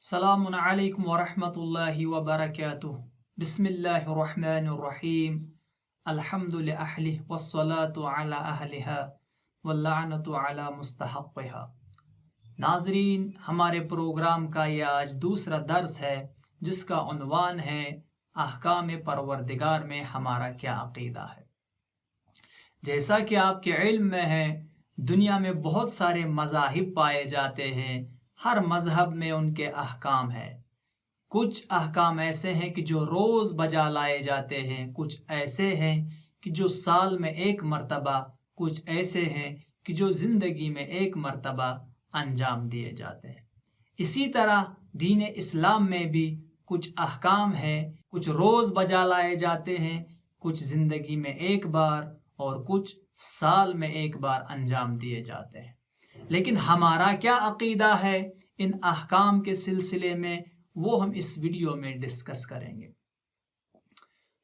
السلام علیکم ورحمۃ اللہ وبرکاتہ۔ بسم اللہ الرحمن الرحیم۔ الحمد للہ والصلاة علی اہلہا واللعنۃ علی مستحقہا۔ ناظرین، ہمارے پروگرام کا یہ آج دوسرا درس ہے جس کا عنوان ہے احکام پروردگار میں ہمارا کیا عقیدہ ہے۔ جیسا کہ آپ کے علم میں ہے، دنیا میں بہت سارے مذاہب پائے جاتے ہیں، ہر مذہب میں ان کے احکام ہیں۔ کچھ احکام ایسے ہیں کہ جو روز بجا لائے جاتے ہیں، کچھ ایسے ہیں کہ جو سال میں ایک مرتبہ، کچھ ایسے ہیں کہ جو زندگی میں ایک مرتبہ انجام دیے جاتے ہیں۔ اسی طرح دین اسلام میں بھی کچھ احکام ہیں، کچھ روز بجا لائے جاتے ہیں، کچھ زندگی میں ایک بار اور کچھ سال میں ایک بار انجام دیے جاتے ہیں۔ لیکن ہمارا کیا عقیدہ ہے ان احکام کے سلسلے میں، وہ ہم اس ویڈیو میں ڈسکس کریں گے۔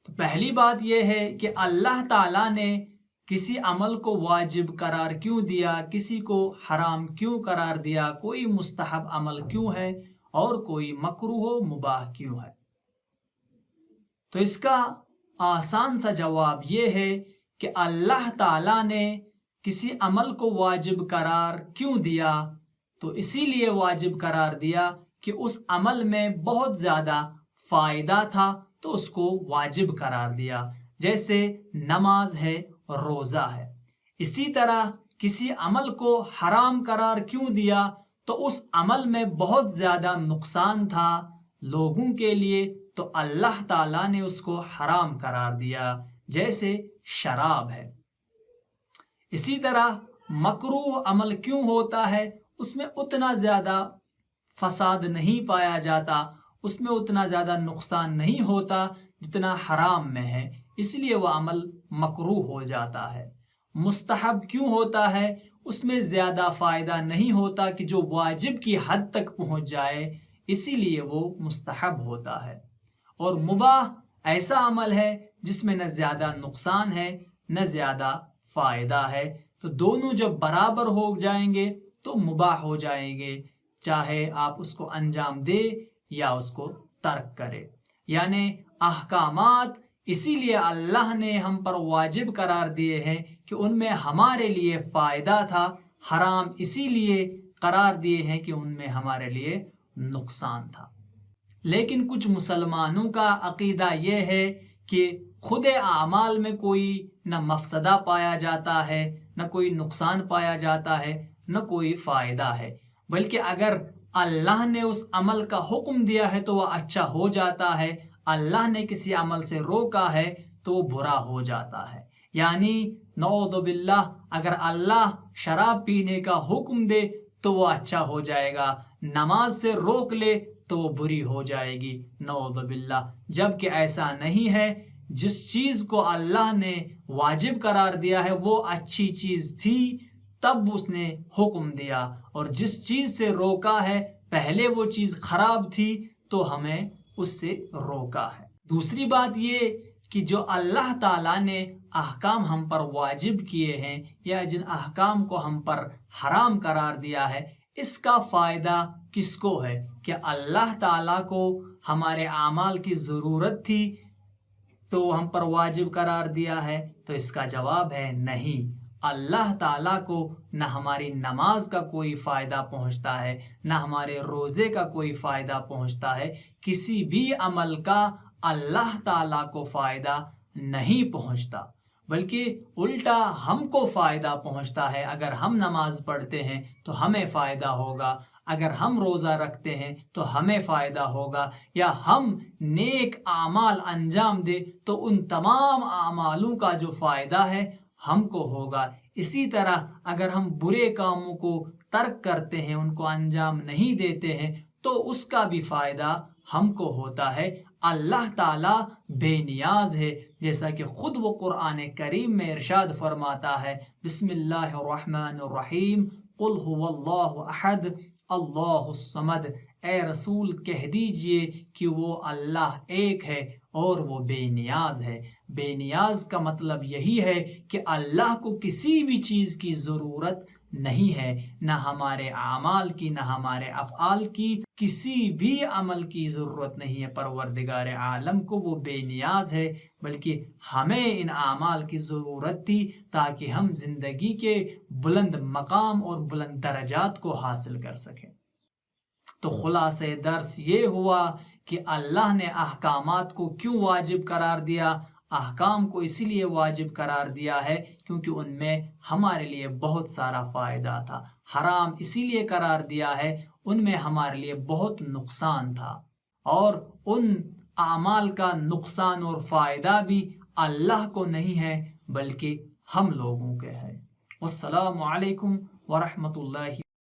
تو پہلی بات یہ ہے کہ اللہ تعالیٰ نے کسی عمل کو واجب قرار کیوں دیا، کسی کو حرام کیوں قرار دیا، کوئی مستحب عمل کیوں ہے اور کوئی مکروہ و مباح کیوں ہے۔ تو اس کا آسان سا جواب یہ ہے کہ اللہ تعالیٰ نے کسی عمل کو واجب قرار کیوں دیا، تو اسی لیے واجب قرار دیا کہ اس عمل میں بہت زیادہ فائدہ تھا تو اس کو واجب قرار دیا، جیسے نماز ہے، روزہ ہے۔ اسی طرح کسی عمل کو حرام قرار کیوں دیا، تو اس عمل میں بہت زیادہ نقصان تھا لوگوں کے لیے، تو اللہ تعالیٰ نے اس کو حرام قرار دیا، جیسے شراب ہے۔ اسی طرح مکروہ عمل کیوں ہوتا ہے، اس میں اتنا زیادہ فساد نہیں پایا جاتا، اس میں اتنا زیادہ نقصان نہیں ہوتا جتنا حرام میں ہے، اس لیے وہ عمل مکروہ ہو جاتا ہے۔ مستحب کیوں ہوتا ہے، اس میں زیادہ فائدہ نہیں ہوتا کہ جو واجب کی حد تک پہنچ جائے، اسی لیے وہ مستحب ہوتا ہے۔ اور مباح ایسا عمل ہے جس میں نہ زیادہ نقصان ہے نہ زیادہ فائدہ ہے، تو دونوں جب برابر ہو جائیں گے تو مباح ہو جائیں گے، چاہے آپ اس کو انجام دے یا اس کو ترک کرے۔ یعنی احکامات اسی لیے اللہ نے ہم پر واجب قرار دیے ہیں کہ ان میں ہمارے لیے فائدہ تھا، حرام اسی لیے قرار دیے ہیں کہ ان میں ہمارے لیے نقصان تھا۔ لیکن کچھ مسلمانوں کا عقیدہ یہ ہے کہ خود اعمال میں کوئی نہ مفسدہ پایا جاتا ہے، نہ کوئی نقصان پایا جاتا ہے، نہ کوئی فائدہ ہے، بلکہ اگر اللہ نے اس عمل کا حکم دیا ہے تو وہ اچھا ہو جاتا ہے، اللہ نے کسی عمل سے روکا ہے تو وہ برا ہو جاتا ہے۔ یعنی نعوذ باللہ، اگر اللہ شراب پینے کا حکم دے تو وہ اچھا ہو جائے گا، نماز سے روک لے تو وہ بری ہو جائے گی، نعوذ باللہ۔ جبکہ ایسا نہیں ہے، جس چیز کو اللہ نے واجب قرار دیا ہے وہ اچھی چیز تھی تب اس نے حکم دیا، اور جس چیز سے روکا ہے پہلے وہ چیز خراب تھی تو ہمیں اس سے روکا ہے۔ دوسری بات یہ کہ جو اللہ تعالیٰ نے احکام ہم پر واجب کیے ہیں یا جن احکام کو ہم پر حرام قرار دیا ہے، اس کا فائدہ کس کو ہے؟ کہ اللہ تعالیٰ کو ہمارے اعمال کی ضرورت تھی تو ہم پر واجب قرار دیا ہے؟ تو اس کا جواب ہے نہیں۔ اللہ تعالیٰ کو نہ ہماری نماز کا کوئی فائدہ پہنچتا ہے، نہ ہمارے روزے کا کوئی فائدہ پہنچتا ہے، کسی بھی عمل کا اللہ تعالیٰ کو فائدہ نہیں پہنچتا، بلکہ الٹا ہم کو فائدہ پہنچتا ہے۔ اگر ہم نماز پڑھتے ہیں تو ہمیں فائدہ ہوگا، اگر ہم روزہ رکھتے ہیں تو ہمیں فائدہ ہوگا، یا ہم نیک اعمال انجام دے تو ان تمام اعمالوں کا جو فائدہ ہے ہم کو ہوگا۔ اسی طرح اگر ہم برے کاموں کو ترک کرتے ہیں، ان کو انجام نہیں دیتے ہیں، تو اس کا بھی فائدہ ہم کو ہوتا ہے۔ اللہ تعالیٰ بے نیاز ہے، جیسا کہ خود وہ قرآن کریم میں ارشاد فرماتا ہے، بسم اللہ الرحمن الرحیم، قل هو اللہ احد اللہ الصمد۔ اے رسول کہہ دیجئے کہ وہ اللہ ایک ہے اور وہ بے نیاز ہے۔ بے نیاز کا مطلب یہی ہے کہ اللہ کو کسی بھی چیز کی ضرورت نہیں ہے، نہ ہمارے اعمال کی، نہ ہمارے افعال کی، کسی بھی عمل کی ضرورت نہیں ہے پروردگار عالم کو، وہ بے نیاز ہے، بلکہ ہمیں ان اعمال کی ضرورت تھی تاکہ ہم زندگی کے بلند مقام اور بلند درجات کو حاصل کر سکیں۔ تو خلاصہ درس یہ ہوا کہ اللہ نے احکامات کو کیوں واجب قرار دیا؟ احکام کو اسی لیے واجب قرار دیا ہے کیونکہ ان میں ہمارے لیے بہت سارا فائدہ تھا۔ حرام اسی لیے قرار دیا ہے، ان میں ہمارے لیے بہت نقصان تھا، اور ان اعمال کا نقصان اور فائدہ بھی اللہ کو نہیں ہے بلکہ ہم لوگوں کے ہے۔ والسلام علیکم ورحمۃ اللہ